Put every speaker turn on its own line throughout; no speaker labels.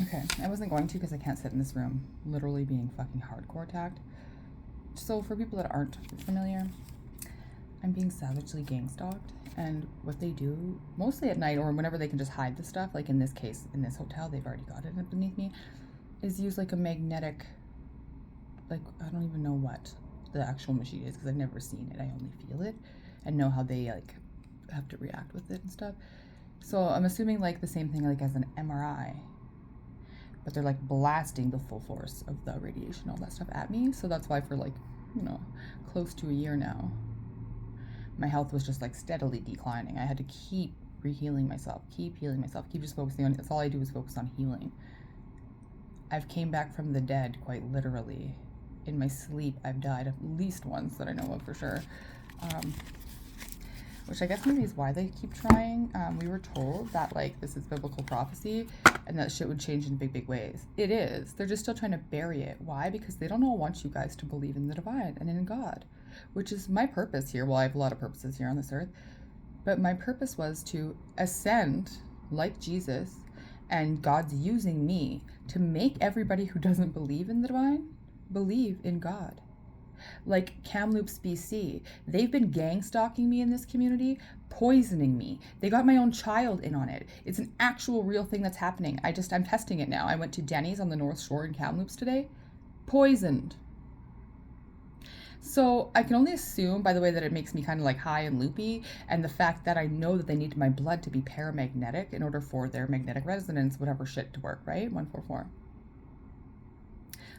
Okay, I wasn't going to because I can't sit in this room literally being fucking hardcore attacked. So for people that aren't familiar, I'm being savagely gang stalked, and what they do, mostly at night or whenever they can just hide the stuff, like in this case, in this hotel, they've already got it beneath me, is use like a magnetic, like, I don't even know what the actual machine is because I've never seen it. I only feel it and know how they like have to react with it and stuff. So I'm assuming like the same thing like as an MRI, but they're like blasting the full force of the radiation, all that stuff at me. So that's why for like, close to a year now, my health was just like steadily declining. I had to keep healing myself, keep just focusing on it. That's all I do is focus on healing. I've came back from the dead, quite literally. In my sleep, I've died at least once that I know of for sure. Which I guess maybe is why they keep trying. We were told that like this is biblical prophecy and that shit would change in big, big ways. It is. They're just still trying to bury it. Why? Because they don't want you guys to believe in the divine and in God, which is my purpose here. Well, I have a lot of purposes here on this earth, but my purpose was to ascend like Jesus, and God's using me to make everybody who doesn't believe in the divine believe in God. Like Kamloops, BC, they've been gang stalking me in this community, poisoning me. They got my own child in on it. It's an actual real thing that's happening. I'm testing it now. I went to Denny's on the North Shore in Kamloops today. Poisoned. So I can only assume, by the way, that it makes me kind of like high and loopy, and the fact that I know that they need my blood to be paramagnetic in order for their magnetic resonance, whatever shit to work, right? 144.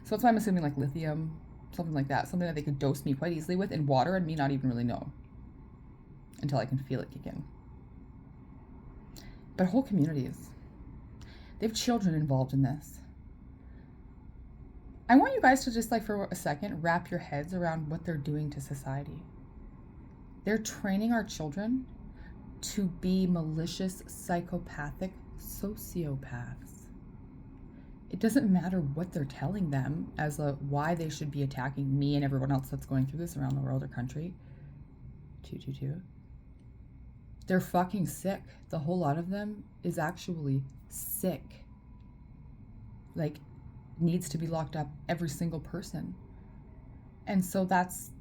So that's why I'm assuming like lithium, something like that, something that they could dose me quite easily with in water and me not even really know until I can feel it kick in. But whole communities, they have children involved in this. I want you guys to just like for a second wrap your heads around what they're doing to society. They're training our children to be malicious, psychopathic sociopaths. It doesn't matter what they're telling them as why they should be attacking me and everyone else that's going through this around the world or country. 222. They're fucking sick. The whole lot of them is actually sick. Like, needs to be locked up, every single person. And so that's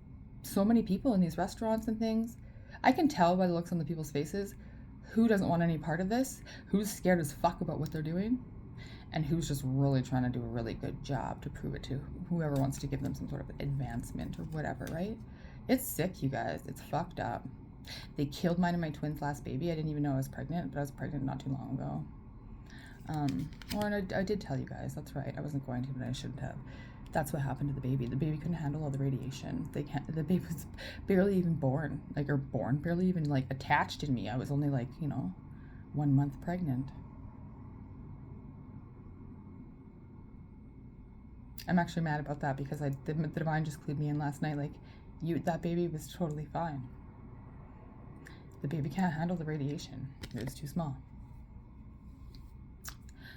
so many people in these restaurants and things. I can tell by the looks on the people's faces who doesn't want any part of this, who's scared as fuck about what they're doing, and who's just really trying to do a really good job to prove it to whoever wants to give them some sort of advancement or whatever, right? It's sick, you guys. It's fucked up. They killed mine and my twin's last baby. I didn't even know I was pregnant, but I was pregnant not too long ago. I did tell you guys, that's right. I wasn't going to, but I shouldn't have. That's what happened to the baby. The baby couldn't handle all the radiation. The baby was barely even born, barely even like attached in me. I was only like, 1 month pregnant. I'm actually mad about that because the divine just clued me in last night. Like, that baby was totally fine. The baby can't handle the radiation. It was too small.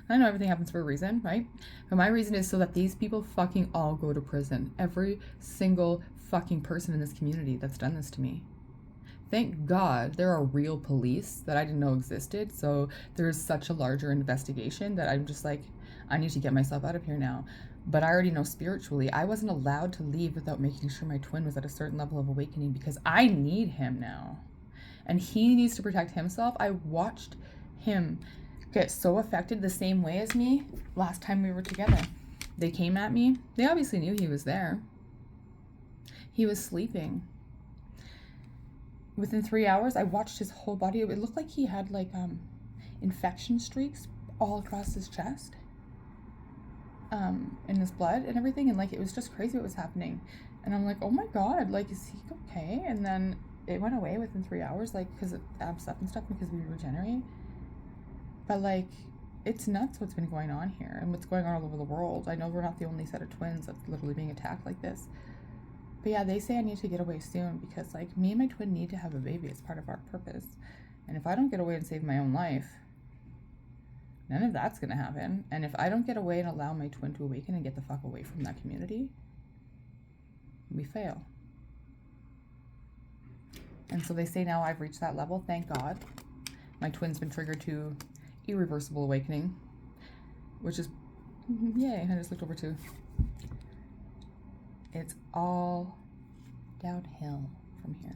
I know everything happens for a reason, right? But my reason is so that these people fucking all go to prison. Every single fucking person in this community that's done this to me. Thank God there are real police that I didn't know existed. So there's such a larger investigation that I'm just like, I need to get myself out of here now. But I already know spiritually, I wasn't allowed to leave without making sure my twin was at a certain level of awakening because I need him now. And he needs to protect himself. I watched him get so affected the same way as me last time we were together. They came at me. They obviously knew he was there. He was sleeping. Within 3 hours, I watched his whole body. It looked like he had like infection streaks all across his chest, in his blood and everything. And like, it was just crazy what was happening. And I'm like, oh my God, like, is he okay? And then it went away within 3 hours, like, because it amps up and stuff because we regenerate. But like, it's nuts what's been going on here and what's going on all over the world. I know we're not the only set of twins that's literally being attacked like this. But yeah, they say I need to get away soon because like me and my twin need to have a baby as part of our purpose. And if I don't get away and save my own life, none of that's going to happen. And if I don't get away and allow my twin to awaken and get the fuck away from that community, we fail. And so they say now I've reached that level. Thank God. My twin's been triggered to irreversible awakening. which is, yay, I just looked over too. It's all downhill from here.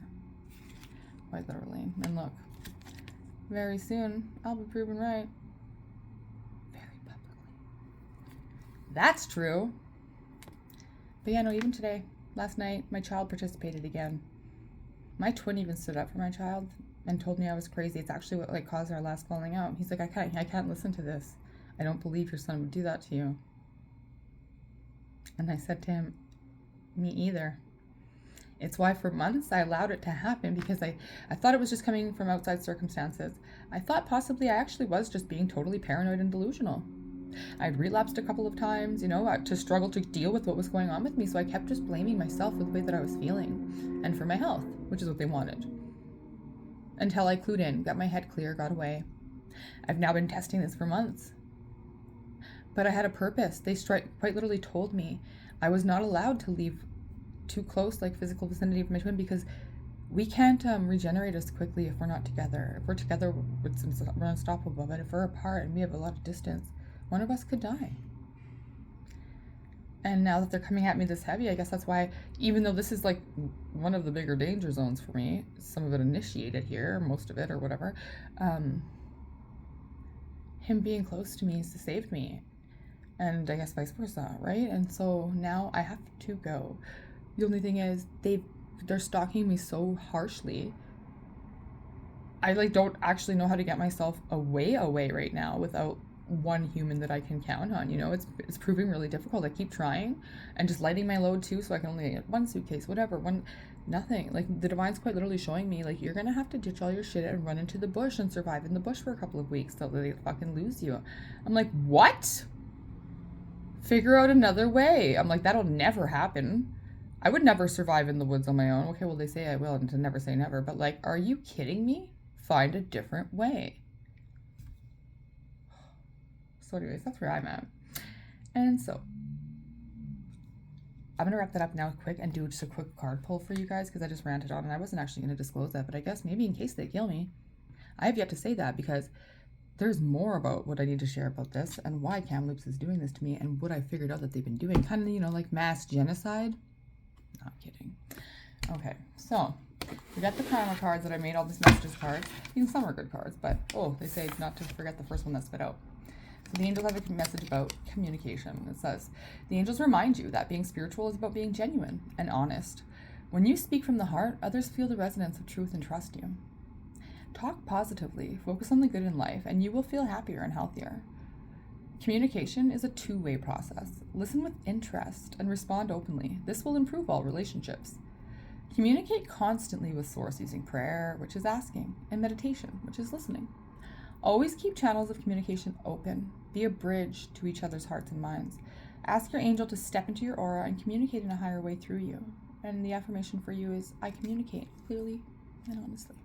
Quite literally. And look, very soon, I'll be proven right. Very publicly. That's true. But yeah, no, even today, last night, my child participated again. My twin even stood up for my child and told me I was crazy. It's actually what like caused our last falling out. He's like, I can't listen to this. I don't believe your son would do that to you. And I said to him, me either. It's why for months I allowed it to happen, because I thought it was just coming from outside circumstances. I thought possibly I actually was just being totally paranoid and delusional. I'd relapsed a couple of times, to struggle to deal with what was going on with me. So I kept just blaming myself for the way that I was feeling and for my health, which is what they wanted. Until I clued in, got my head clear, got away. I've now been testing this for months. But I had a purpose. They quite literally told me I was not allowed to leave too close, like physical vicinity of my twin, because we can't regenerate as quickly if we're not together. If we're together, we're unstoppable. But if we're apart and we have a lot of distance, one of us could die. And now that they're coming at me this heavy, I guess that's why, even though this is like one of the bigger danger zones for me, some of it initiated here, most of it or whatever, him being close to me has saved me. And I guess vice versa, right? And so now I have to go. The only thing is they're stalking me so harshly. I don't actually know how to get myself away right now without one human that I can count on. It's proving really difficult. I keep trying and just lighting my load too, so I can only get one suitcase, whatever, nothing. Like the divine's quite literally showing me, like, you're gonna have to ditch all your shit and run into the bush and survive in the bush for a couple of weeks till they fucking lose you. I'm like, what? Figure out another way. I'm like, that'll never happen. I would never survive in the woods on my own. Okay, well, they say I will, and to never say never, but like, are you kidding me? Find a different way. So anyways, that's where I'm at. And so I'm going to wrap that up now quick and do just a quick card pull for you guys, because I just ranted on and I wasn't actually going to disclose that, but I guess maybe in case they kill me. I have yet to say that, because there's more about what I need to share about this and why Kamloops is doing this to me and what I figured out that they've been doing. Kind of, like mass genocide. Not kidding. Okay, so we got the karma cards that I made, all these messages cards. Some are good cards, but they say not to forget the first one that spit out. So the angels have a message about communication. It says, the angels remind you that being spiritual is about being genuine and honest. When you speak from the heart, others feel the resonance of truth and trust you. Talk positively, focus on the good in life, and you will feel happier and healthier. Communication is a two-way process. Listen with interest and respond openly. This will improve all relationships. Communicate constantly with Source using prayer, which is asking, and meditation, which is listening. Always keep channels of communication open. Be a bridge to each other's hearts and minds. Ask your angel to step into your aura and communicate in a higher way through you. And the affirmation for you is, I communicate clearly and honestly.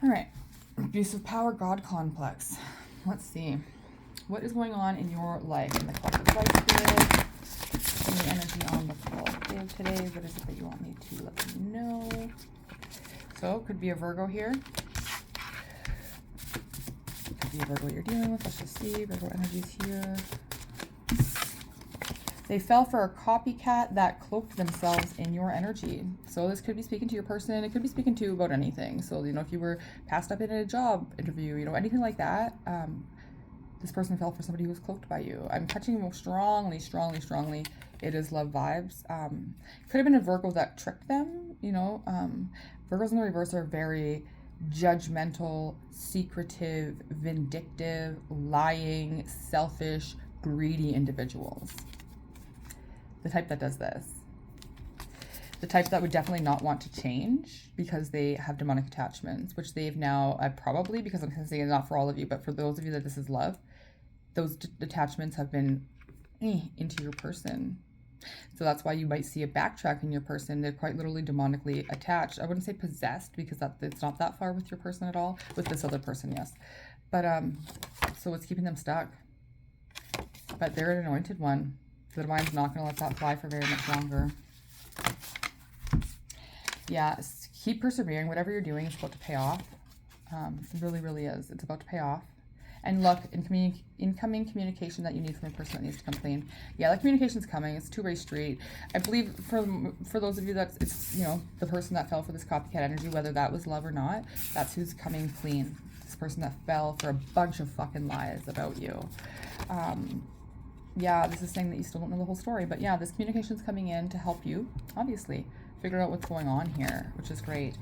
All right, abuse of power, God complex. Let's see. What is going on in your life in the collective life spirit? And the energy on the collective today. What is it that you want me to let me know? So, it could be a Virgo here. Could be a Virgo you're dealing with. Let's just see. Virgo energies here. They fell for a copycat that cloaked themselves in your energy. So this could be speaking to your person. It could be speaking to you about anything. So, if you were passed up in a job interview, anything like that, this person fell for somebody who was cloaked by you. I'm touching them strongly. It is love vibes. Could have been a Virgo that tricked them. Virgos in the reverse are very judgmental, secretive, vindictive, lying, selfish, greedy individuals. The type that does this. The type that would definitely not want to change because they have demonic attachments, which they've now, probably, because I'm saying not for all of you, but for those of you that this is love, those attachments have been into your person. So that's why you might see a backtrack in your person. They're quite literally demonically attached. I wouldn't say possessed, because it's not that far with your person at all. With this other person, yes. But, so it's keeping them stuck. But they're an anointed one. The divine's not going to let that fly for very much longer. Yeah, keep persevering. Whatever you're doing is about to pay off. It really, really is. It's about to pay off. And luck in incoming communication that you need from a person that needs to come clean. Yeah, that communication's coming. It's two-way street. I believe for those of you that it's, you know, the person that fell for this copycat energy, whether that was love or not, that's who's coming clean. This person that fell for a bunch of fucking lies about you. Yeah, this is saying that you still don't know the whole story, but yeah, this communication's coming in to help you, obviously, figure out what's going on here, which is great.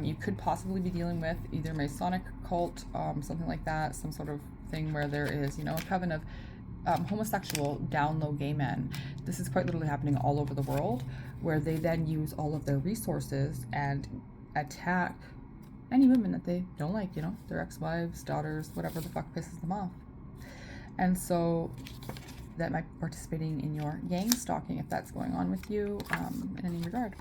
You could possibly be dealing with either Masonic cult, something like that, some sort of thing where there is, you know, a coven of homosexual down low gay men. This is quite literally happening all over the world, where they then use all of their resources and attack any women that they don't like, you know, their ex-wives, daughters, whatever the fuck pisses them off. And so that might be participating in your gang stalking if that's going on with you in any regard.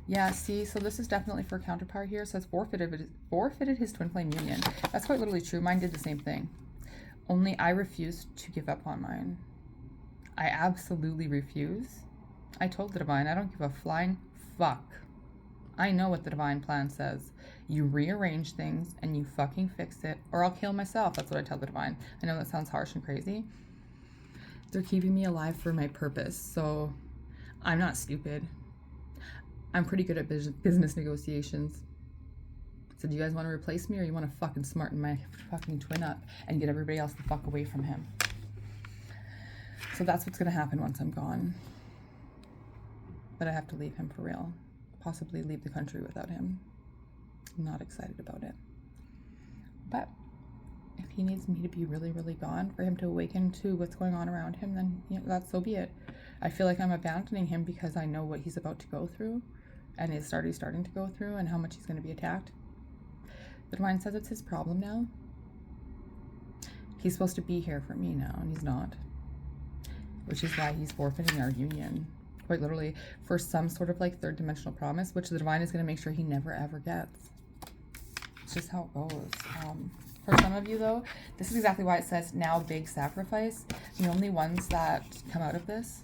Yeah, see, so this is definitely for a counterpart here. It says forfeited his twin flame union. That's quite literally true. Mine did the same thing. Only I refused to give up on mine. I absolutely refuse. I told the divine, I don't give a flying fuck. I know what the divine plan says. You rearrange things and you fucking fix it, or I'll kill myself. That's what I tell the divine. I know that sounds harsh and crazy. They're keeping me alive for my purpose, so I'm not stupid. I'm pretty good at business negotiations. So do you guys want to replace me, or you want to fucking smarten my fucking twin up and get everybody else the fuck away from him? So that's what's going to happen once I'm gone. But I have to leave him for real. Possibly leave the country without him. I'm not excited about it. But if he needs me to be really, really gone, for him to awaken to what's going on around him, then, you know, that's so be it. I feel like I'm abandoning him because I know what he's about to go through, and is starting to go through, and how much he's going to be attacked. The divine says it's his problem now. He's supposed to be here for me now, and he's not. Which is why he's forfeiting our union, quite literally, for some sort of like third dimensional promise, which the divine is going to make sure he never ever gets. It's just how it goes. For some of you though, this is exactly why it says now big sacrifice. The only ones that come out of this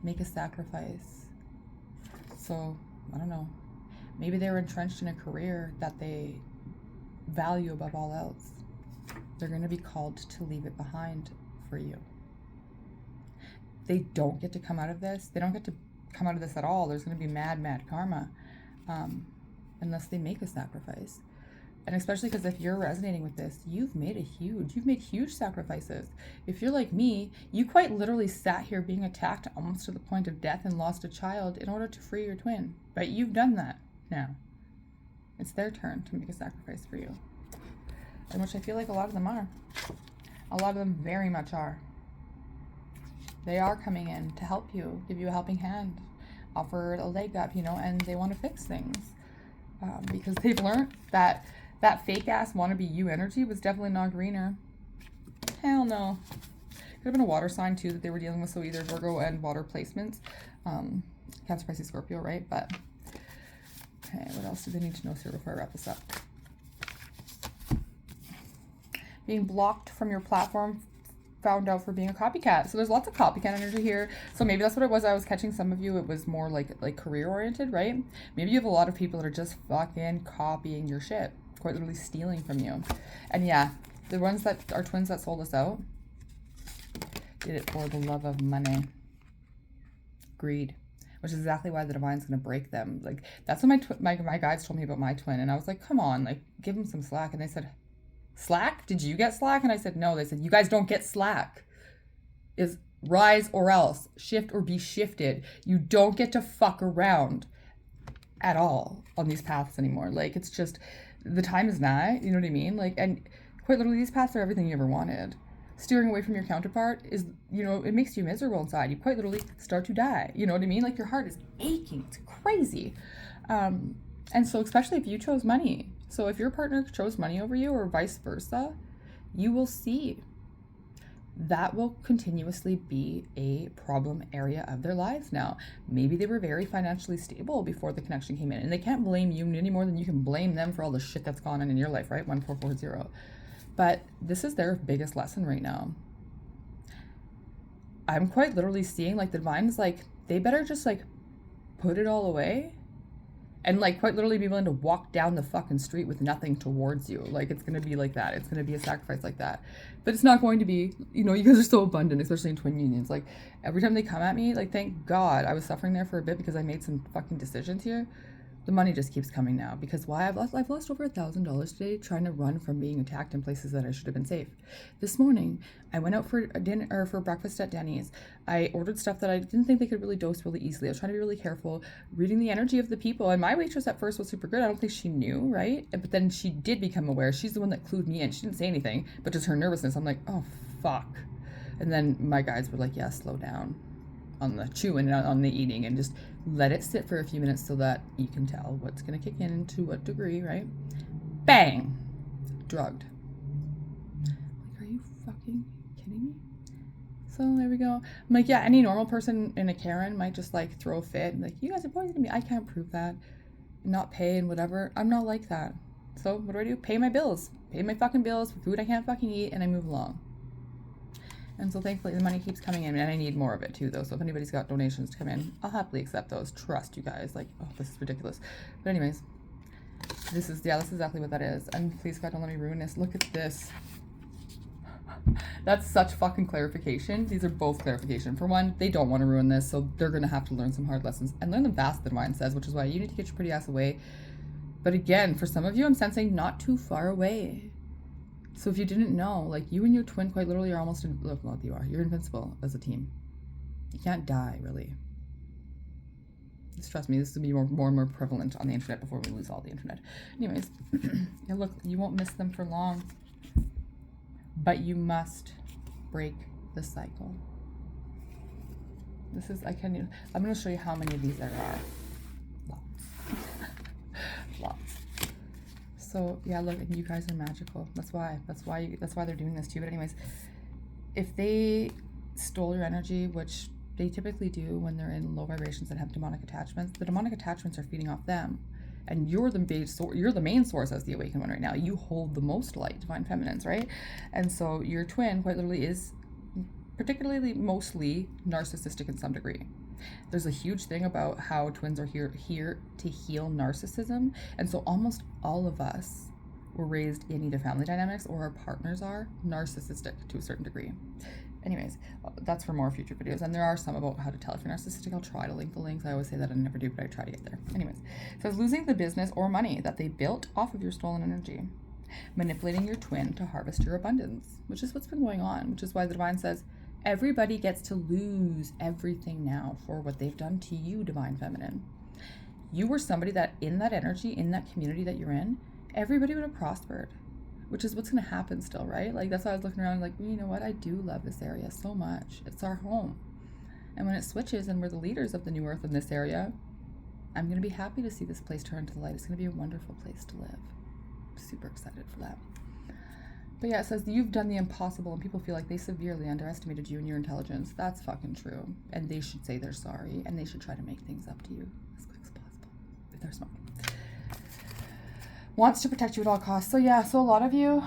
make a sacrifice. So, I don't know. Maybe they were entrenched in a career that they value above all else. They're going to be called to leave it behind for you. They don't get to come out of this. They don't get to come out of this at all. There's going to be mad karma unless they make a sacrifice. And especially because if you're resonating with this, you've made huge sacrifices. If you're like me, you quite literally sat here being attacked almost to the point of death and lost a child in order to free your twin. But you've done that now. It's their turn to make a sacrifice for you. And which I feel like a lot of them are. A lot of them very much are. They are coming in to help you, give you a helping hand, offer a leg up, you know, and they want to fix things. Because they've learned that fake ass wannabe you energy was definitely not greener. Hell no. Could have been a water sign too that they were dealing with, so either Virgo and water placements. Cancer, Pisces, Scorpio, right? But okay, what else do they need to know here before I wrap this up? Being blocked from your platform, found out for being a copycat. So there's lots of copycat energy here. So maybe that's what it was. I was catching some of you. It was more like career oriented, right? Maybe you have a lot of people that are just fucking copying your shit, quite literally stealing from you. And yeah, the ones that are twins that sold us out did it for the love of money, greed, which is exactly why the divine's gonna break them. Like that's what my guides told me about my twin, and I was like, come on, like give him some slack. And they said, slack? Did you get slack? And I said, no. They said, you guys don't get slack. Is rise or else, shift or be shifted. You don't get to fuck around at all on these paths anymore. Like it's just, the time is nigh, you know what I mean? Like, and quite literally these paths are everything you ever wanted. Steering away from your counterpart is, you know, it makes you miserable inside. You quite literally start to die. You know what I mean? Like your heart is aching. It's crazy. And so especially if you chose money. So if your partner chose money over you or vice versa, you will see that will continuously be a problem area of their lives now. Maybe they were very financially stable before the connection came in, and they can't blame you any more than you can blame them for all the shit that's gone on in your life, right? 1440. But this is their biggest lesson right now. I'm quite literally seeing like the divine is like, they better just like put it all away and like quite literally be willing to walk down the fucking street with nothing towards you. Like it's gonna be like that. It's gonna be a sacrifice like that. But it's not going to be, you know, you guys are so abundant, especially in twin unions. Like every time they come at me, like thank God I was suffering there for a bit because I made some fucking decisions here. The money just keeps coming now because why? I've lost over $1,000 today trying to run from being attacked in places that I should have been safe. This morning, I went out for dinner or for breakfast at Denny's. I ordered stuff that I didn't think they could really dose really easily. I was trying to be really careful, reading the energy of the people. And my waitress at first was super good. I don't think she knew, right? But then she did become aware. She's the one that clued me in. She didn't say anything, but just her nervousness. I'm like, oh fuck. And then my guides were like, yeah, slow down on the chewing and on the eating and just let it sit for a few minutes so that you can tell what's going to kick in and to what degree, right? Bang! Drugged. Like, are you fucking kidding me? So there we go. I'm like, yeah, any normal person in a Karen might just like throw a fit and like, you guys are poisoning me. I can't prove that. Not pay and whatever. I'm not like that. So what do? Pay my bills. Pay my fucking bills for food I can't fucking eat and I move along. And so thankfully the money keeps coming in and I need more of it too though. So if anybody's got donations to come in, I'll happily accept those. Trust you guys. Like, oh, this is ridiculous. But anyways, this is exactly what that is. And please God, don't let me ruin this. Look at this. That's such fucking clarification. These are both clarification. For one, they don't want to ruin this. So they're going to have to learn some hard lessons and learn them fast, the divine says, which is why you need to get your pretty ass away. But again, for some of you, I'm sensing not too far away. So if you didn't know, like you and your twin quite literally are almost, look, not you are, you're invincible as a team. You can't die, really. Just trust me, this will be more and more prevalent on the internet before we lose all the internet. Anyways, yeah, look, you won't miss them for long. But you must break the cycle. This is, I'm going to show you how many of these there are. Lots. Lots. So yeah, look, you guys are magical. That's why they're doing this to you. But anyways, if they stole your energy, which they typically do when they're in low vibrations and have demonic attachments, the demonic attachments are feeding off them. And you're the main source as the awakened one right now. You hold the most light, divine feminines, right? And so your twin quite literally is particularly mostly narcissistic in some degree. There's a huge thing about how twins are here to heal narcissism. And so almost all of us were raised in either family dynamics or our partners are narcissistic to a certain degree. Anyways, that's for more future videos. And there are some about how to tell if you're narcissistic. I'll try to link the links. I always say that I never do, but I try to get there. Anyways, it says losing the business or money that they built off of your stolen energy. Manipulating your twin to harvest your abundance, which is what's been going on, which is why the divine says, everybody gets to lose everything now for what they've done to you, divine feminine. You were somebody that in that energy, in that community that you're in, everybody would have prospered, which is what's going to happen still, right? Like, that's why I was looking around like, well, you know what? I do love this area so much. It's our home. And when it switches and we're the leaders of the new earth in this area, I'm going to be happy to see this place turn to the light. It's going to be a wonderful place to live. I'm super excited for that. But yeah, it says you've done the impossible and people feel like they severely underestimated you and your intelligence. That's fucking true. And they should say they're sorry and they should try to make things up to you as quick as possible if they're smart. Wants to protect you at all costs. So yeah, so a lot of you,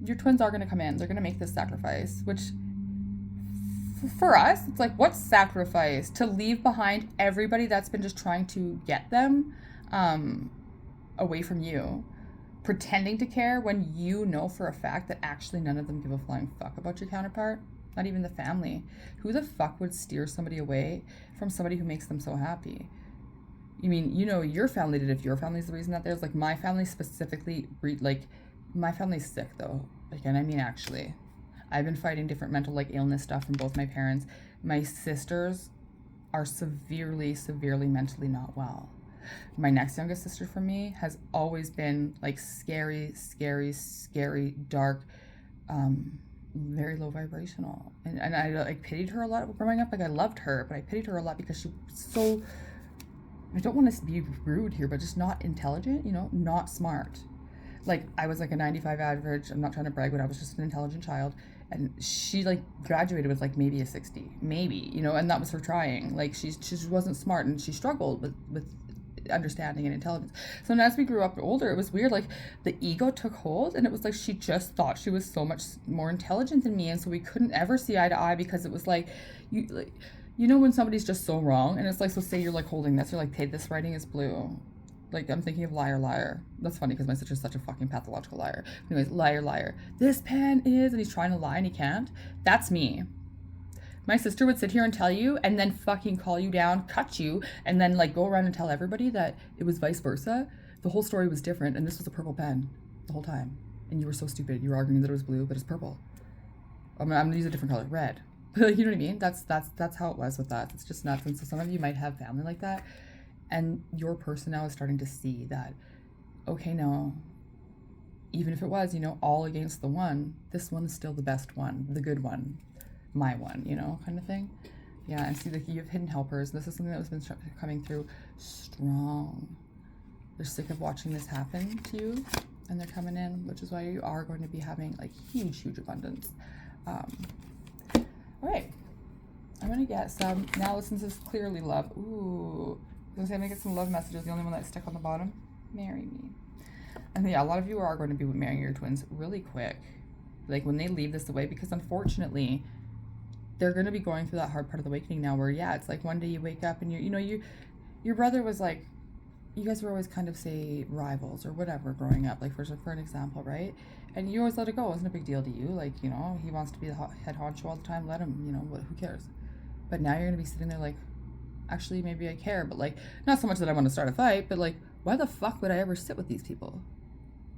your twins are going to come in. They're going to make this sacrifice, which for us, it's like, what sacrifice? To leave behind everybody that's been just trying to get them away from you. Pretending to care when you know for a fact that actually none of them give a flying fuck about your counterpart, not even the family. Who the fuck would steer somebody away from somebody who makes them so happy? You mean, you know, your family did if your family's the reason that there's like my family specifically, like my family's sick though. Again, I mean, actually, I've been fighting different mental like illness stuff from both my parents. My sisters are severely mentally not well. My next youngest sister from me has always been like scary, dark, very low vibrational. And I like pitied her a lot growing up. Like I loved her, but I pitied her a lot because she was so, I don't want to be rude here, but just not intelligent, you know, not smart. Like I was like a 95 average. I'm not trying to brag, but I was just an intelligent child. And she like graduated with like maybe a 60, maybe, you know, and that was her trying. Like she wasn't smart and she struggled with understanding and intelligence. So as we grew up older, it was weird, like the ego took hold and it was like she just thought she was so much more intelligent than me, and so we couldn't ever see eye to eye because it was like You know when somebody's just so wrong, and it's like, so say you're like holding this, you're like, hey, this writing is blue. Like, I'm thinking of liar, liar. That's funny because my sister's such a fucking pathological liar. Anyways, liar, liar. This pen is, and he's trying to lie and he can't. That's me. My sister would sit here and tell you and then fucking call you down, cut you, and then like go around and tell everybody that it was vice versa. The whole story was different, and this was a purple pen the whole time. And you were so stupid. You were arguing that it was blue, but it's purple. I'm gonna use a different color, red. You know what I mean? That's how it was with that. It's just nuts. And so some of you might have family like that, and your person now is starting to see that, okay, no, even if it was, you know, all against the one, this one is still the best one, the good one, my one, you know, kind of thing. Yeah, and see that you have hidden helpers. This is something that has been coming through strong. They're sick of watching this happen to you, and they're coming in, which is why you are going to be having like huge abundance. All right, I'm gonna get some, now since this is clearly love, ooh, I was gonna say I'm gonna get some love messages, the only one that stuck on the bottom, marry me. And yeah, a lot of you are going to be marrying your twins really quick, like when they leave this away, because unfortunately, they're gonna be going through that hard part of the awakening now where, yeah, it's like one day you wake up and your brother was like, you guys were always kind of, say, rivals or whatever growing up, like for an example, right? And you always let it go. It wasn't a big deal to you. Like, you know, he wants to be the head honcho all the time. Let him, you know, who cares? But now you're going to be sitting there like, actually, maybe I care. But like, not so much that I want to start a fight, but like, why the fuck would I ever sit with these people?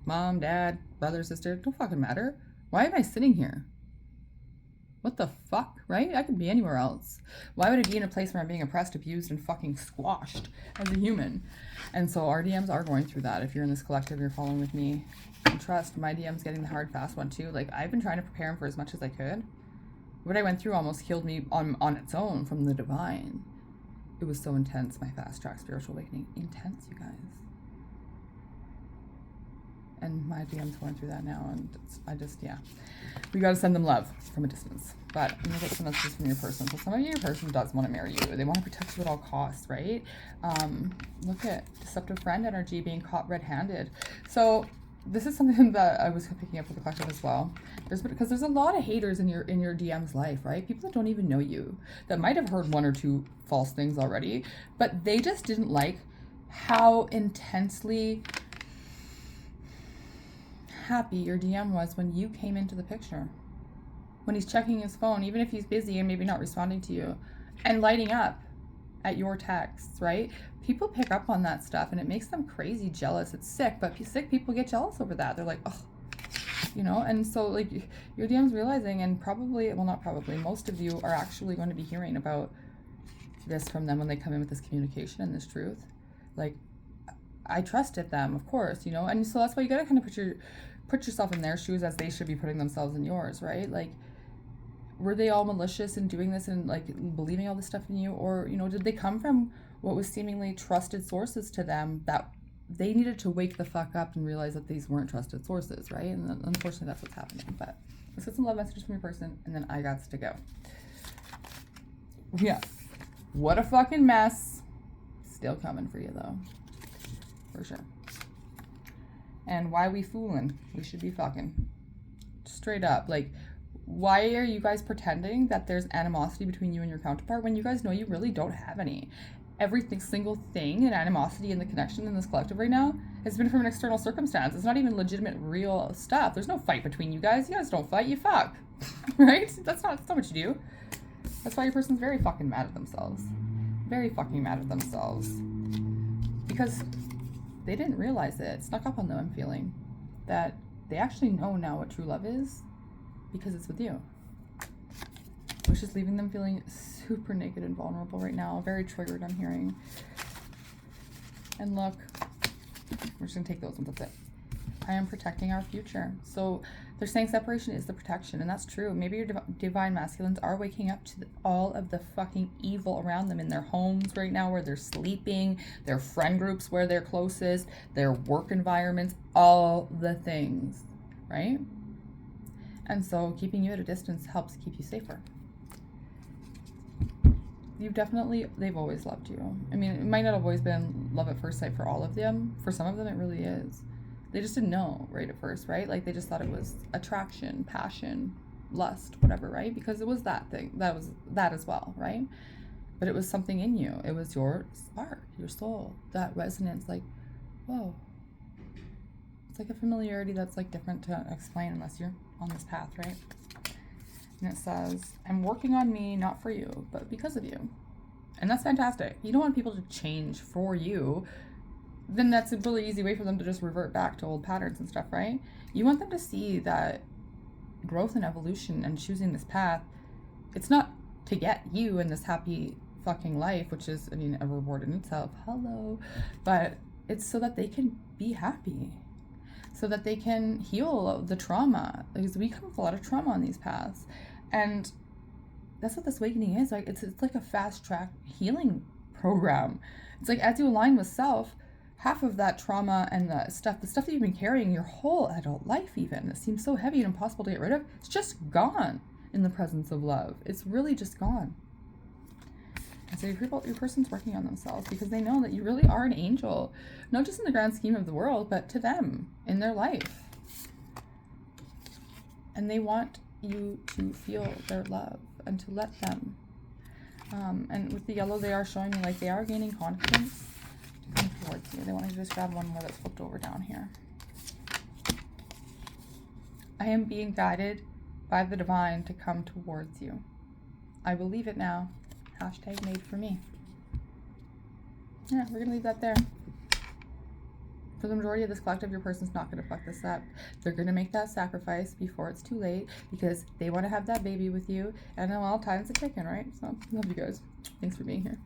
Mom, dad, brother, sister, don't fucking matter. Why am I sitting here? What the fuck, right? I could be anywhere else. Why would I be in a place where I'm being oppressed, abused, and fucking squashed as a human? And so our DMs are going through that. If you're in this collective, you're following with me. And trust, my DM's getting the hard, fast one too. Like, I've been trying to prepare him for as much as I could. What I went through almost healed me on its own from the divine. It was so intense, my fast track spiritual awakening. Intense, you guys. And my DM's going through that now, and we got to send them love from a distance. But I'm gonna get some messages from your person. So some of you, your person does want to marry you. They want to protect you at all costs, right? Look at deceptive friend energy, being caught red-handed. So this is something that I was picking up with the collective as well. Because there's a lot of haters in your DM's life, right? People that don't even know you, that might have heard one or two false things already, but they just didn't like how intensely happy your DM was when you came into the picture. When he's checking his phone, even if he's busy and maybe not responding to you, and lighting up at your texts, right? People pick up on that stuff and it makes them crazy jealous. It's sick, but sick people get jealous over that. They're like, oh, you know, and so like your DM's realizing, and probably, well, not probably, most of you are actually going to be hearing about this from them when they come in with this communication and this truth. Like, I trusted them, of course, you know, and so that's why you gotta kind of put yourself in their shoes as they should be putting themselves in yours, right? Like, were they all malicious in doing this and like believing all this stuff in you? Or, you know, did they come from what was seemingly trusted sources to them that they needed to wake the fuck up and realize that these weren't trusted sources, right? And unfortunately that's what's happening. But let's get some love messages from your person, and then I got to go. Yeah, what a fucking mess. Still coming for you though, for sure. And why we fooling? We should be fucking. Straight up. Like, why are you guys pretending that there's animosity between you and your counterpart when you guys know you really don't have any? Every single thing and animosity in the connection in this collective right now has been from an external circumstance. It's not even legitimate, real stuff. There's no fight between you guys. You guys don't fight, you fuck. Right? That's not what you do. That's why your person's very fucking mad at themselves. Very fucking mad at themselves. Because they didn't realize it. It snuck up on them, I'm feeling. That they actually know now what true love is because it's with you. Which is leaving them feeling super naked and vulnerable right now. Very triggered, I'm hearing. And look, we're just gonna take those ones, that's it. I am protecting our future. So they're saying separation is the protection, and that's true. Maybe your divine masculines are waking up to all of the fucking evil around them in their homes right now, where they're sleeping, their friend groups where they're closest, their work environments, all the things, right? And so keeping you at a distance helps keep you safer. They've always loved you. I mean, it might not have always been love at first sight for all of them. For some of them, it really is. They just didn't know right at first, right? Like, they just thought it was attraction, passion, lust, whatever, right? Because it was that thing. That was that as well, right? but it was something in you. It was your spark, your soul, that resonance, like, whoa. It's like a familiarity that's like different to explain unless you're on this path, right? And it says, I'm working on me, not for you, but because of you. And that's fantastic. You don't want people to change for you. Then that's a really easy way for them to just revert back to old patterns and stuff, right? You want them to see that growth and evolution and choosing this path, it's not to get you in this happy fucking life, which is, I mean, a reward in itself. Hello. But it's so that they can be happy. So that they can heal the trauma. Because we come with a lot of trauma on these paths. And that's what this awakening is. Like it's like a fast track healing program. It's like as you align with self, half of that trauma and the stuff that you've been carrying your whole adult life even, that seems so heavy and impossible to get rid of, it's just gone in the presence of love. It's really just gone. And so your person's working on themselves because they know that you really are an angel, not just in the grand scheme of the world, but to them in their life. And they want you to feel their love and to let them. And with the yellow, they are showing me like they are gaining confidence to come towards you. They want to just grab one more that's flipped over down here. I am being guided by the divine to come towards you. I believe it now. Hashtag made for me. Yeah, we're going to leave that there. For the majority of this collective, your person's not going to fuck this up. They're going to make that sacrifice before it's too late because they want to have that baby with you. And well, time's a ticking, right? So, love you guys. Thanks for being here.